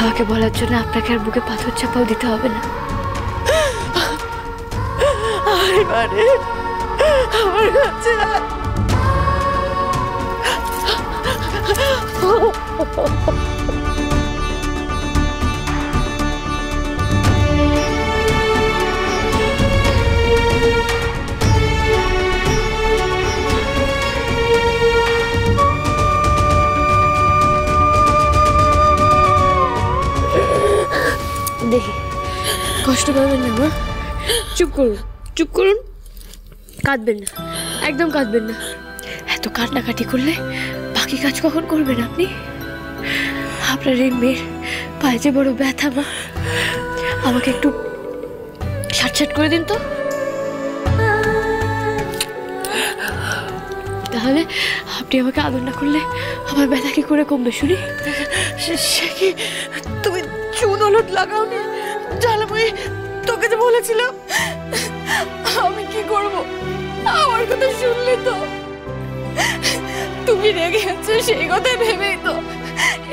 বাবাকে বলার জন্য আপনাকে আর বুকে পাথর চাপাও দিতে হবে না। আমার কাছে দেখি, কষ্ট পাবেন না মা, চুপ করুন, চুপ করুন, কাঁদবেন না, একদম কাঁদবেন না। এত কান্নাকাটি করলে বাকি কাজ কখন করবেন আপনি? আপনার এই মেয়ের পায়ে যে বড় ব্যথা মা, আমাকে একটু ছাটছাট করে দিন তো। তাহলে আপনি আমাকে আদর না করলে আমার ব্যথা কি করে কমবে শুনি? সে কি তুমি চুন হলুদ লাগাও নি? জালাময়ী তোকে যে বলেছিলাম, আমি কি করব? আমার কথা শুনলে তো তুমি রেগে আছো, সেই কথা ভেবেই তো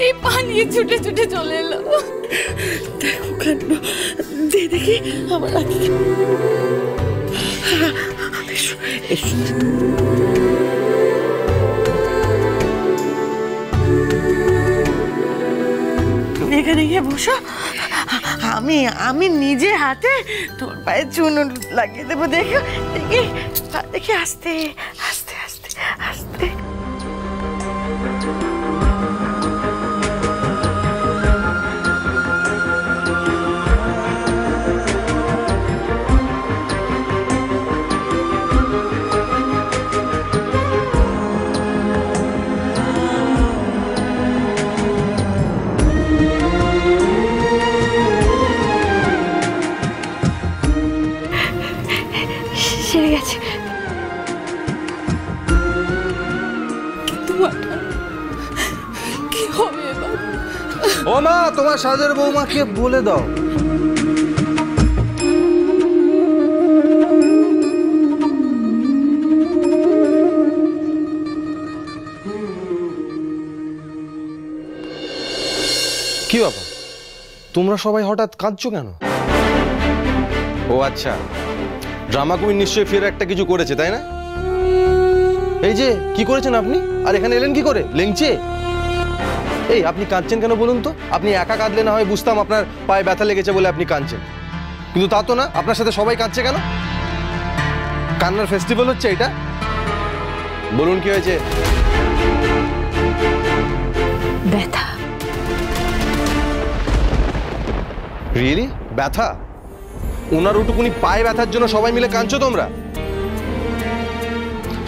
এই পানিয়ে ছুটে ছুটে চলে এলো। দেখো কেন, দেখি আমার এখানে গিয়ে বসো, আমি নিজে হাতে তোর পায়ে চুন লাগিয়ে দেবো। দেখো দেখি দেখি, আস্তে আস্তে আস্তে আস্তে। সেরে গেছে। কি হবে এবার? ও মা, তোমার সাজের বৌমাকে বলে দাও। কি ব্যাপার, তোমরা সবাই হঠাৎ কাঁদছো কেন? ও আচ্ছা, ড্রামা কুইন নিশ্চয়ই ফের একটা কিছু করেছে, তাই না? এই যে কি করেছেন আপনি, আর এখানে এলেন কি করে লেংচে? এই আপনি কাঁদছেন কেন বলুন তো? আপনি একা কাঁদলে না হয় বুঝতাম আপনার পায়ে ব্যথা লেগেছে বলে আপনি কাঁদছেন, কিন্তু তা তো না। আপনার সাথে সবাই কাঁদছে কেন? কান্নার ফেস্টিভ্যাল হচ্ছে এটা? বলুন কি হয়েছে? ব্যথা। রিয়েলি ব্যথা? ওনার ওটুকুনি পায়ে ব্যথার জন্য সবাই মিলে কাঁদছো তোমরা?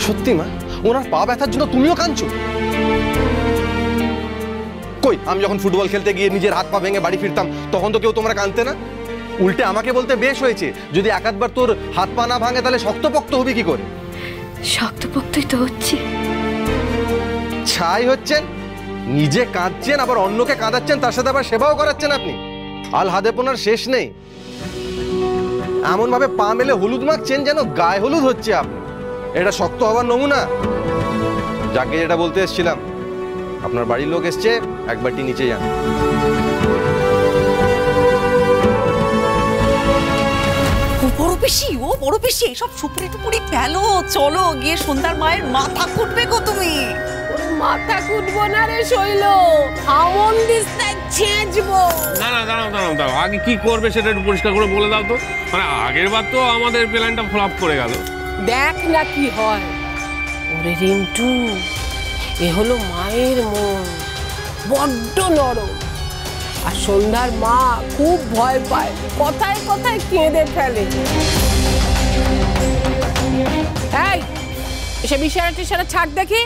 সত্যি মা, ওনার পা ব্যথার জন্য তুমিও কাঁদছো? কই, আমি যখন ফুটবল খেলতে গিয়ে নিজের হাত পা ভেঙে বাড়ি ফিরতাম তখন তো কেউ তোমরা কাঁদতে না। উল্টে আমাকে বলতে বেশ হয়েছে, যদি এক আধবার তোর হাত পা না ভাঙে তাহলে শক্তপোক্ত হবি কি করে? শক্তপোক্তই তো হচ্ছে। ছাই হচ্ছেন, নিজে কাঁদছেন আবার অন্যকে কাঁদাচ্ছেন, তার সাথে আবার সেবাও করাচ্ছেন আপনি। আল হাদেপনার শেষ নেই। এমন ভাবে পা মেলে হলুদ মাখছেন যেন গায়ে হলুদ হচ্ছে আপনি। এটা শক্ত হওয়ার নমুনা? যাকে যেটা বলতে এসেছিলাম, আপনার বাড়ির লোক এসছে, একবারটি নিচে যান। ও বড় বেশি সব সুপুরি টুপুরি ফেলো, চলো গিয়ে সন্ধ্যার মায়ের মাথা কুটবে গো তুমি। মাথা কুটবো না রে শৈল, আমন দিস্তায় ছেঁচবো। না না, দাঁড়াও দাঁড়াও দাঁড়াও, আগে কি করবে সেটা একটু পরিষ্কার করে বলে দাও তো। মানে আগের বার তো আমাদের প্ল্যানটা ফ্লপ করে গেল। দেখ না কি হয়। ওরে রিন্টু, এ হলো মায়ের মন, বড্ড নরম। আর সন্ধ্যার মা খুব ভয় পায়, কথায় কথায় কেঁদে ফেলে। এই এসব ইশারা টিশারা ছাড় দেখি।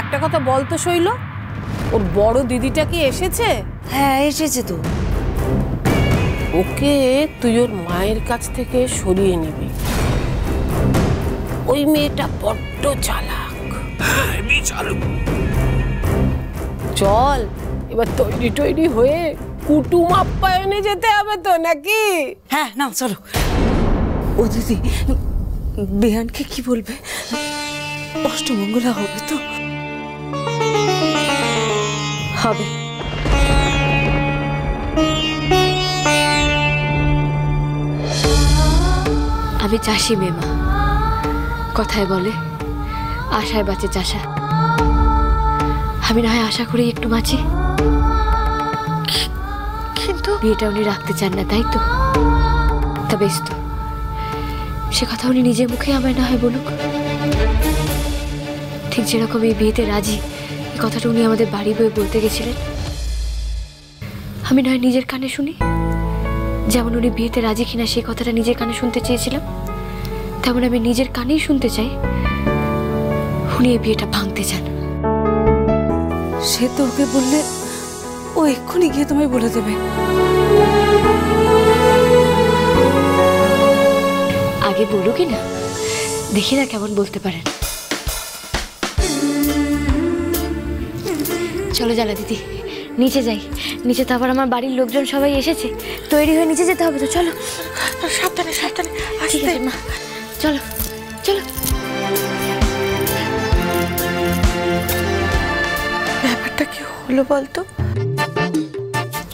একটা কথা বলতো শৈল, ওর বড় দিদিটা কি এসেছে? হ্যাঁ এসেছে তো। ওকে তুই ওর মায়ের কাছ থেকে সরিয়ে নিবি। ওই মেয়েটা বড্ড চালাক। চল এবার তৈরি টৈরি হয়ে কুটুম আপ্যায়নে যেতে হবে তো নাকি? হ্যাঁ নাও চলো। ও দিদি, বেয়ানকে কি বলবে? অষ্টমঙ্গলা হবে তো? হবে। আমি চাষি মেয়ে মা, কথায় বলে আশায় বাঁচে চাষা। আমি না হয় আশা করি একটু বাঁচি, কিন্তু বিয়েটা উনি রাখতে চান না, তাই তো? তা বেশ তো, সে কথা উনি নিজের মুখে আমায় না হয় বলুক। ঠিক যেরকম এই বিয়েতে রাজি, এই কথাটা উনি আমাদের বাড়ি বয়ে বলতে গেছিলেন, আমি নয় নিজের কানে শুনি। যেমন উনি বিয়েতে রাজি কিনা সেই কথাটা নিজের কানে শুনতে চেয়েছিলাম, তেমন আমি নিজের কানেই শুনতে চাই উনি এই বিয়েটা ভাঙতে চান। সে তো ওকে বললে ও এক্ষুনি গিয়ে তোমায় বলে দেবে। আগে বলুকি না, দেখি না কেমন বলতে পারেন। চলো জ্বালা দিদি, নিচে যাই। নিচে তো আবার আমার বাড়ির লোকজন সবাই এসেছে, তৈরি হয়ে নিচে যেতে হবে তো। চলো সাবধানে সাবধানে ঠিক আসতে। আছে মা, চলো চলো। ব্যাপারটা কি হলো বলতো?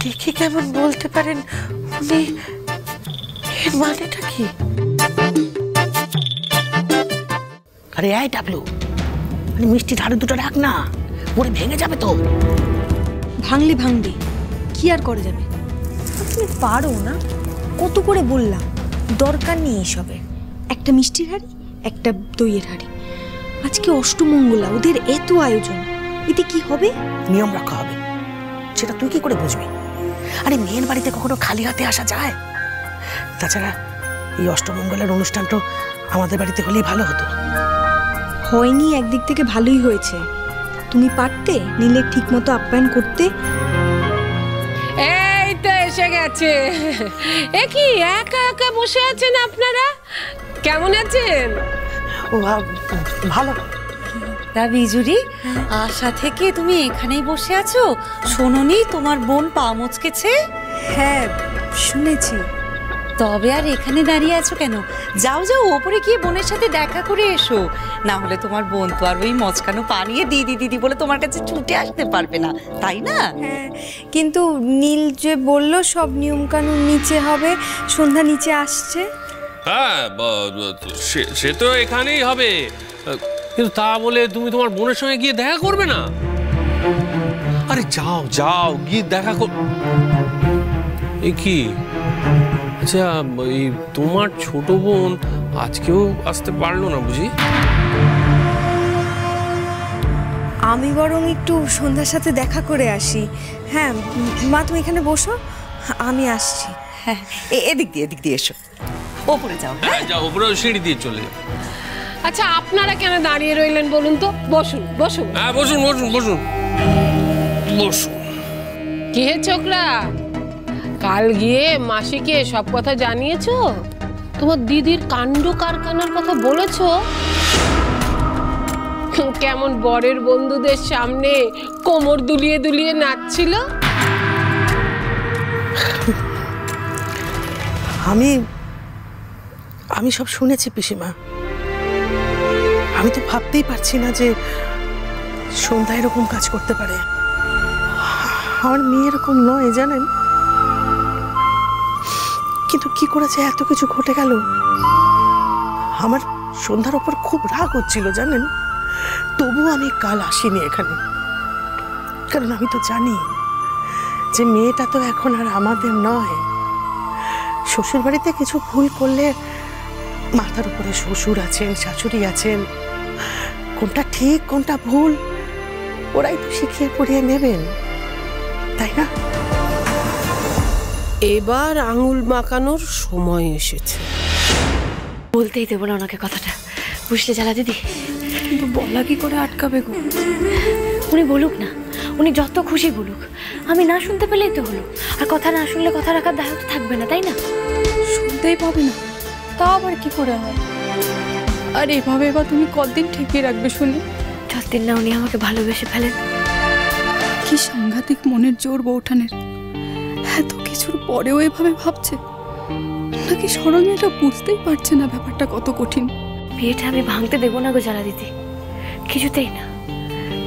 দেখি কেমন বলতে পারেন উনি, এর মানেটা কি? আরে এই ডাবলু, আরে মিষ্টি ধারে দুটো রাখ না, পরে ভেঙে যাবে তো। ভাঙলি ভাঙলি, কি আর করে যাবে? তুমি পারো না? কত করে বললাম, দরকার নেই এসবের। একটা মিষ্টির হাড়ি, একটা দইয়ের হাড়ি। আজকে অষ্টমঙ্গলা, ওদের এত আয়োজন, এতে কি হবে? নিয়ম রাখা হবে, সেটা তুই কি করে বুঝবি? আরে মেয়ের বাড়িতে কখনো খালি হাতে আসা যায়? তাছাড়া এই অষ্টমঙ্গলের অনুষ্ঠানটা আমাদের বাড়িতে হলেই ভালো হতো। হয়নি, একদিক থেকে ভালোই হয়েছে। তুমি পারতে নিলে ঠিক মতো আপ্যায়ন করতে। এই তো এসে গেছে। এ কি একা একা বসে আছেন আপনারা? কেমন আছেন? ও ভালো। তা বিজুরি, আশা থেকে তুমি এখানেই বসে আছো? শোনোনি তোমার বোন পা মুচকেছে? হ্যাঁ শুনেছি। তবে আর এখানে দাঁড়িয়ে আছো কেন? যাও যাও, ওপরে গিয়ে বোনের সাথে দেখা করে এসো। না হলে তোমার বোন তো আর ওই মচকানো পা নিয়ে দিদি দিদি বলে তোমার কাছে ছুটে আসতে পারবে না, তাই না? হ্যাঁ, কিন্তু নীল যে বলল সব নিয়ম কানুন নিচে হবে, সন্ধ্যা নিচে আসছে। হ্যাঁ, সে তো এখানেই হবে, কিন্তু তা বলে তুমি তোমার বোনের সঙ্গে গিয়ে দেখা করবে না? আরে যাও যাও, গিয়ে দেখা কর। এ কি, আচ্ছা এই তোমার ছোট বোন আজকেও আসতে পারলো না বুঝি? আমি বরং একটু সন্ধ্যার সাথে দেখা করে আসি। হ্যাঁ মা, তুমি এখানে বসো, আমি আসছি। হ্যাঁ, এদিক দিয়ে এসো, ওপরে যাও। হ্যাঁ যাও, ওপরে সিঁড়ি দিয়ে চলে যাও। আচ্ছা আপনারা কেন দাঁড়িয়ে রইলেন বলুন তো? বসুন বসুন। হ্যাঁ বসুন বসুন বসুন বসুন। কি হে ছোকরা, কাল গিয়ে মাসিকে সব কথা জানিয়েছো? তোমার দিদির কাণ্ড কারখানার কথা বলেছো? কেমন বরের বন্ধুদের সামনে কোমর দুলিয়ে দুলিয়ে নাচছিল? আমি সব শুনেছি পিসিমা। আমি তো ভাবতেই পারছি না যে সন্ধ্যা এরকম কাজ করতে পারে। আমার মেয়ে এরকম নয় জানেন, কিন্তু কি করেছে এত কিছু ঘটে গেল। আমার সন্ধ্যার ওপর খুব রাগ হচ্ছিল জানেন, তবু আমি কাল আসিনি এখানে, কারণ আমি তো জানি যে মেয়েটা তো এখন আর আমাদের নয়। শ্বশুর বাড়িতে কিছু ভুল করলে মাথার উপরে শ্বশুর আছেন, শাশুড়ি আছেন, কোনটা ঠিক কোনটা ভুল ওরাই তো শিখিয়ে পড়িয়ে নেবেন, তাই না? এবার আঙুল মাখানোর সময় এসেছে। বলতেই দেবো না ওনাকে কথাটা, বুঝলে জ্বালা দিদি? কিন্তু বলা কি করে আটকাবে গো? উনি বলুক না, উনি যত খুশি বলুক, আমি না শুনতে পেলেই তো হলো। আর কথা না শুনলে কথা রাখার দায়িত্ব তো থাকবে না, তাই না? শুনতেই পাবে না, তা আবার কি করে হয়? আর এভাবে এবার তুমি কতদিন ঠেকিয়ে রাখবে শুনি? যতদিন না উনি আমাকে ভালোবেসে ফেলেন। কি সাংঘাতিক মনের জোর বউঠানের, এত কিছুর পরেও এভাবে ভাবছে, নাকি সরল মেয়েটা বুঝতেই পারছে না ব্যাপারটা কত কঠিন। বিয়েটা আমি ভাঙতে দেবো না গো জ্বালা দিদি, কিছুতেই না।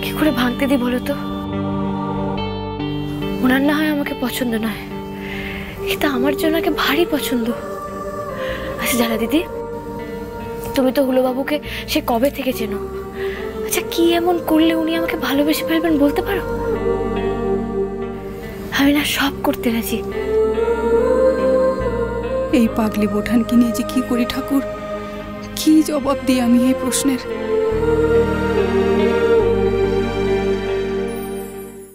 কি করে ভাঙতে দিই বলো তো? ওনার না হয় আমাকে পছন্দ নয়, কিন্তু আমার জন্য ওকে ভারী পছন্দ। আচ্ছা জ্বালা দিদি, তুমি তো হুলোবাবুকে সে কবে থেকে চেনো। আচ্ছা কি এমন করলে উনি আমাকে ভালোবেসে ফেলবেন বলতে পারো? আমি না সব করতে রাজি। এই পাগলি বোঠানকে নিয়ে যে কি করি ঠাকুর, কি জবাব দিই আমি এই প্রশ্নের?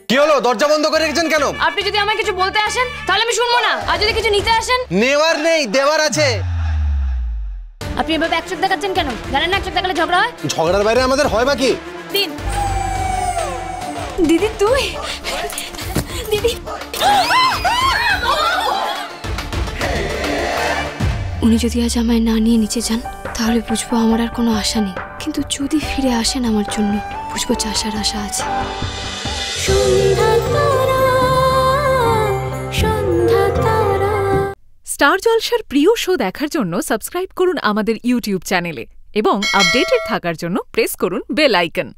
কি হলো, দরজা বন্ধ করে রেখেছেন কেন? আপনি যদি আমায় কিছু বলতে আসেন তাহলে আমি শুনবো না, আর যদি কিছু নিতে আসেন। নেওয়ার নেই, দেওয়ার আছে। আপনি এভাবে এক চোখ দেখাচ্ছেন কেন? জানেন না এক চোখ দেখালে ঝগড়া হয়? ঝগড়ার বাইরে আমাদের হয় বাকি? দিন। দিদি তুই? দিদি উনি যদি আজ আমায় না নিয়ে নিচে যান তাহলে বুঝবো আমার আর কোনো আশা নেই, কিন্তু যদি ফিরে আসেন আমার জন্য বুঝবো চাষার আশা আছে। স্টার জলসার প্রিয় শো দেখার জন্য সাবস্ক্রাইব করুন আমাদের ইউটিউব চ্যানেলে এবং আপডেটেড থাকার জন্য প্রেস করুন বেল আইকন।